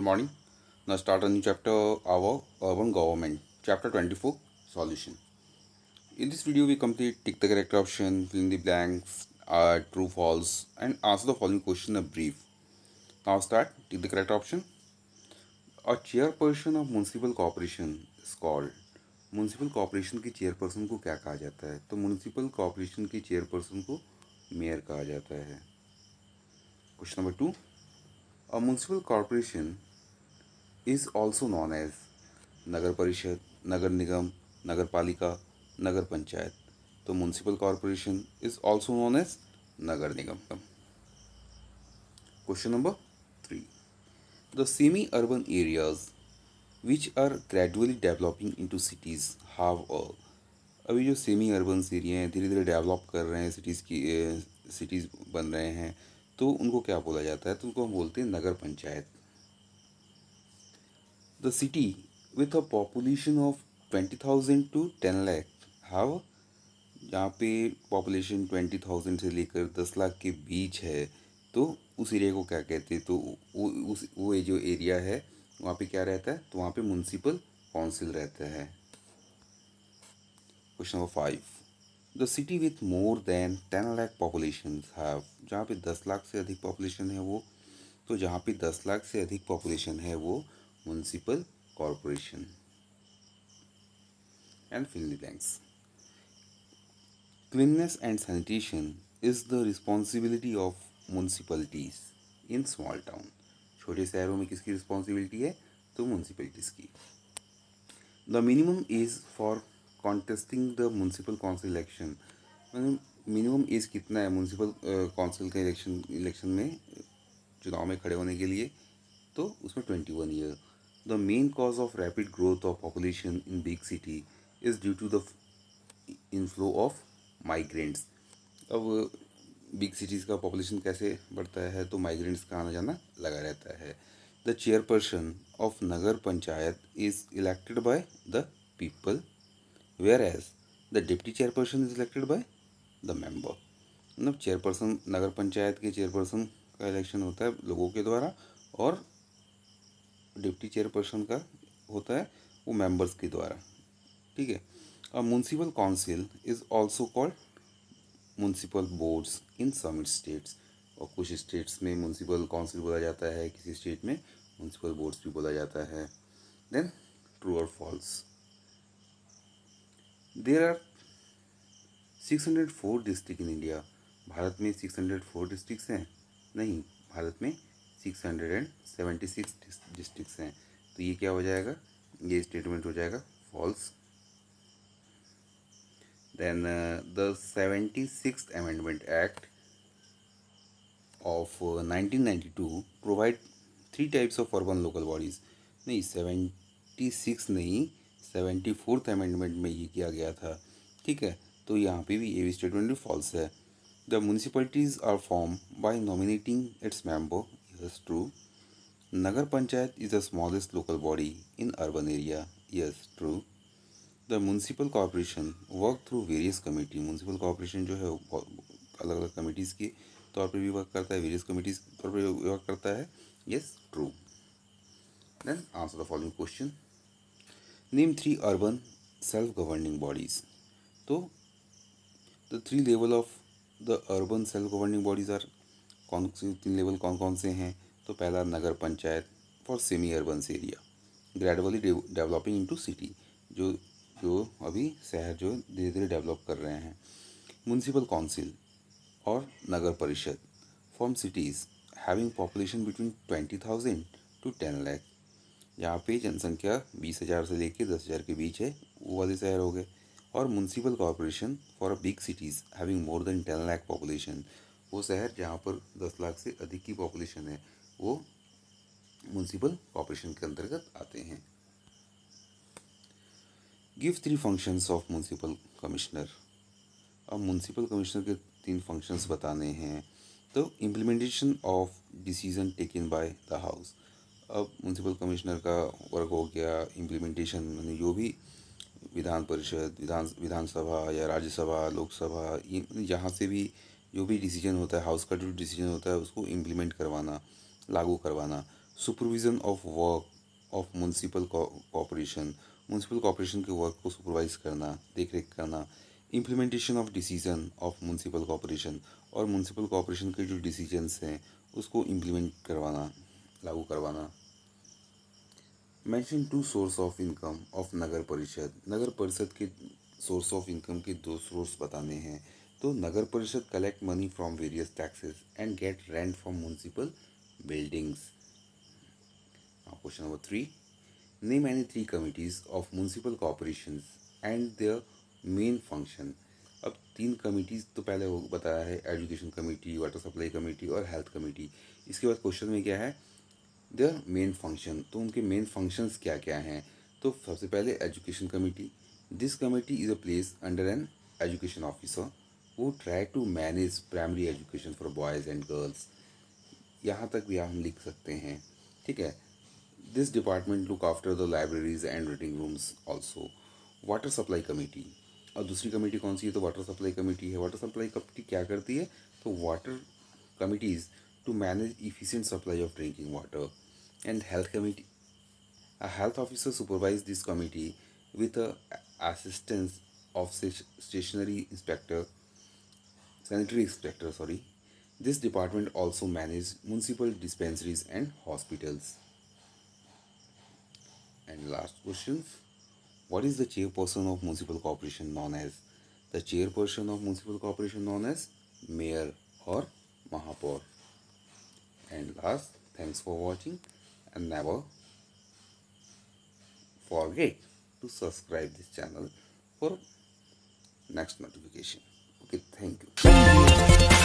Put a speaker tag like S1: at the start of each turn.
S1: Good morning. Now start a new chapter, our urban government, chapter 24, solution. In this video, we complete tick the correct option, fill in the blanks, add true, false, and answer the following question in brief. Now start, tick the correct option. A chairperson of municipal corporation is called. Municipal corporation की chairperson को क्या कहा जाता है? तो municipal corporation की chairperson को mayor कहा जाता है. Question number 2. A municipal corporation is also known as Nagar Parishad, Nagar Nigam, Nagar Palika, Nagar Panchayat. तो municipal corporation is also known as Nagar Nigam. Question number 3. The semi urban areas which are gradually developing into cities have a. अभी जो semi urban area हैं धीरे धीरे develop कर रहे हैं, cities बन रहे हैं, तो उनको क्या बोला जाता है? तो उनको हम बोलते हैं Nagar Panchayat. The city with a population of 20,000 to 10 lakh have. जहाँ पे पॉपुलेशन 20,000 से लेकर 10 लाख के बीच है, तो उस एरिया को क्या कहते हैं? तो वो जो एरिया है वहाँ पे क्या रहता है? तो वहाँ पे म्यूनसिपल काउंसिल रहता है. Question number 5. The city with more than 10 lakh population have. जहाँ पे 10 लाख से अधिक पॉपुलेशन है वो, तो जहाँ पे 10 लाख से अधिक पॉपुलेशन है वो municipal corporation. And fill the blanks. Cleanliness and sanitation is the responsibility of municipalities in small town. छोटे शहरों में किसकी रिस्पॉन्सिबिलिटी है? तो म्यूनसिपलिटीज़ की. The minimum age for contesting the municipal council election. मतलब मिनिमम एज कितना है म्यूनसिपल काउंसिल के इलेक्शन में, चुनाव में खड़े होने के लिए? तो उसमें 21 year. The main cause of rapid growth of population in big city is due to the inflow of migrants. अब बिग सिटीज़ का पॉपुलेशन कैसे बढ़ता है? तो माइग्रेंट्स का आना जाना लगा रहता है. The chairperson of nagar panchayat is elected by the people, whereas the deputy chairperson is elected by the member. मतलब चेयरपर्सन, नगर पंचायत के चेयरपर्सन का इलेक्शन होता है लोगों के द्वारा, और डिप्टी चेयरपर्सन का होता है वो मेंबर्स के द्वारा. ठीक है. A municipal council is also called municipal boards in some states. और कुछ स्टेट्स में म्यूनसिपल काउंसिल बोला जाता है, किसी स्टेट में म्यूनसिपल बोर्ड्स भी बोला जाता है. देन ट्रू और false. There are 604 district in India. Bharat में 604 डिस्ट्रिक्ट्स हैं? नहीं, भारत में 676 डिस्ट्रिक्ट्स हैं. तो ये क्या हो जाएगा? ये स्टेटमेंट हो जाएगा false. Then the 76th Amendment Act of 1992 provide 3 types of urban local bodies. नहीं, 76 नहीं, 74th अमेंडमेंट में ये किया गया था. ठीक है. तो यहाँ पे भी ये भी स्टेटमेंट भी फॉल्स है. The municipalities are form by nominating its member. Yes, true. Nagar Panchayat is the smallest local body in urban area. Yes, true. The municipal corporation work through various committee. Municipal corporation जो है अलग अलग committees के तौर पर भी work करता है, वेरियस कमेटीज़ के तौर पर वर्क करता है. Yes, true. Then answer the following question. Name 3 urban self governing bodies. तो the 3 level of the urban self governing bodies are. कौन से 3 लेवल कौन कौन से हैं? तो पहला Nagar Panchayat for semi urban area, gradually developing into city, जो अभी शहर जो धीरे धीरे डेवलप कर रहे हैं. म्यूनसिपल काउंसिल और नगर परिषद form cities having population between 20,000 to 10 lakh. यहाँ पे जनसंख्या 20,000 से लेकर 10,000 के बीच है, वो वाले शहर हो गए. और municipal corporation for a big cities having more than 10 lakh population. वो शहर जहाँ पर 10 लाख से अधिक की पॉपुलेशन है वो म्यूनसिपल कॉरपोरेशन के अंतर्गत आते हैं. Give 3 functions of municipal commissioner. अब म्यूनसिपल कमिश्नर के 3 फंक्शंस बताने हैं. तो implementation of decision taken by the house. अब म्यूनसिपल कमिश्नर का वर्क हो गया इम्प्लीमेंटेशन, यानी जो भी विधान परिषद, विधानसभा या राज्यसभा, लोकसभा, ये जहाँ से भी जो भी डिसीजन होता है, हाउस का जो डिसीजन होता है उसको इम्प्लीमेंट करवाना, लागू करवाना. Supervision of work of municipal corporation, municipal corporation के वर्क को सुपरवाइज करना, देख रेख करना। Implementation of decision of municipal corporation, और म्यूनसिपल कॉरपोरेशन के जो डिसीजंस हैं उसको इम्प्लीमेंट करवाना, लागू करवाना। Mention two source of income of Nagar Parishad, Nagar परिषद के सोर्स ऑफ इनकम के दो सोर्स बताने हैं। तो nagar parishad collect money from various taxes and get rent from municipal buildings. Question number 3, name any 3 committees of municipal corporations and their main function. अब 3 committees तो पहले वो बताया है, education committee, water supply committee और हेल्थ कमेटी। इसके बाद question में क्या है, देयर मेन फंक्शन, तो उनके मेन फंक्शंस क्या क्या हैं। तो सबसे पहले education committee, this committee is a place under an education officer वो try to manage primary education for boys and girls. यहाँ तक भी हम लिख सकते हैं, ठीक है। This department look after the libraries and reading rooms also. Water supply committee, और दूसरी कमेटी कौन सी है, तो वाटर सप्लाई कमेटी है। वाटर सप्लाई कमेटी क्या करती है, तो water committees to manage efficient supply of drinking water. And health committee, a health officer supervise this committee with the assistance of stationary inspector, sanitary inspector, sorry. This department also manages municipal dispensaries and hospitals. And last question, what is the chairperson of municipal corporation known as? The chairperson of municipal corporation known as mayor or Mahapaur. And last, thanks for watching, and never forget to subscribe this channel for next notification. Okay, thank you.